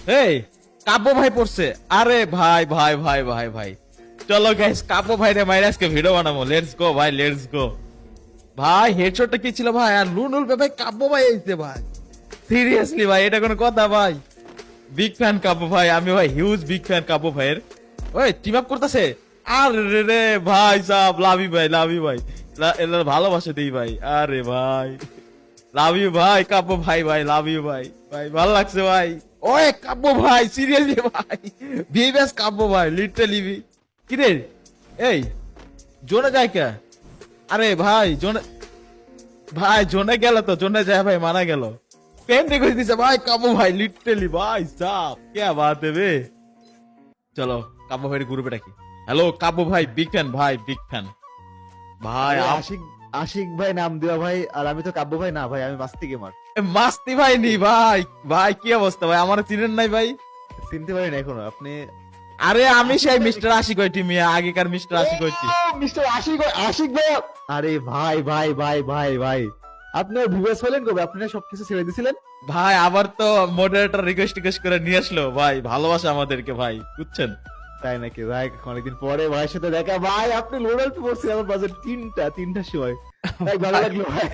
এই কাব্য ভাই পড়ছে। আরে ভাই ভাই ভাই ভাই ভাই, চলো গাইস কাব্য ভাই রে মাইরে আজকে ভিডিও বানাবো। লেটস গো ভাই, লেটস গো। ভাই হেডশটটা কি ছিল ভাই? আর লুনুল ভাই কাব্য ভাই আইছে ভাই। সিরিয়াসলি ভাই, এটা কোনো কথা ভাই? বিগ ফ্যান কাব্য ভাই, আমি ভাই হিউজ বিগ ফ্যান কাব্য ভাইয়ের। ওই টিম আপ করতেছে। আরে রে ভাই সাহেব, লাভ ইউ ভাই, লাভ ইউ ভাই। এলা ভালোবাসা দেই ভাই। আরে ভাই লাভ ইউ ভাই কাব্য ভাই, ভাই লাভ ইউ ভাই। ভাই ভালো লাগছে ভাই। ওই কাব্য ভাই সিরিয়াসলি ভাই, বিএস কাব্য ভাই লিটারালি। কি রে এই জোনে যায় কে? আরে ভাই জোনে, ভাই জোনে গেল তো, জোনে যায় ভাই মারা গেল। পেন রেখে দিছে ভাই কাব্য ভাই লিটারালি। ভাই সাব কে বাত বে। চলো কাব্য ভাইয়ের গ্রুপে ডাকি। হ্যালো কাব্য ভাই, বিগ ফ্যান ভাই, বিগ ফ্যান ভাই। আরে আশিক আশিক ভাই নাম দেওয়া ভাই, আর আমি তো কাব্য ভাই না ভাই, আমি মাস্তি গেমার। মাস্তি ভাই নি ভাই। ভাই কি অবস্থা ভাই, আমার চিনেন নাই ভাই? চিনতে পারেন এখনো আপনি? আরে আমি সেই মিস্টার আশিক হইটি মিয়া, আগেকার মিস্টার আশিক হইটি। মিস্টার আশিক, আশিক ভাই। আরে ভাই ভাই ভাই ভাই ভাই, আপনি ভিউয়ার্স হলেন কবে? আপনি না সবকিছু ছেড়ে দিয়েছিলেন। ভাই আবার তো মডারেটর রিকোয়েস্ট করে নিয়ে আসলো ভাই, ভালোবাসা আমাদেরকে ভাই, বুঝছেন? তাই নাকি ভাই? অনেকদিন পরে ভাইয়ের সাথে দেখা। ভাই আপনি লোডাল পড়ছেন আমার বাজেট তিনটা সময়। ভাই ভালো লাগলো ভাই।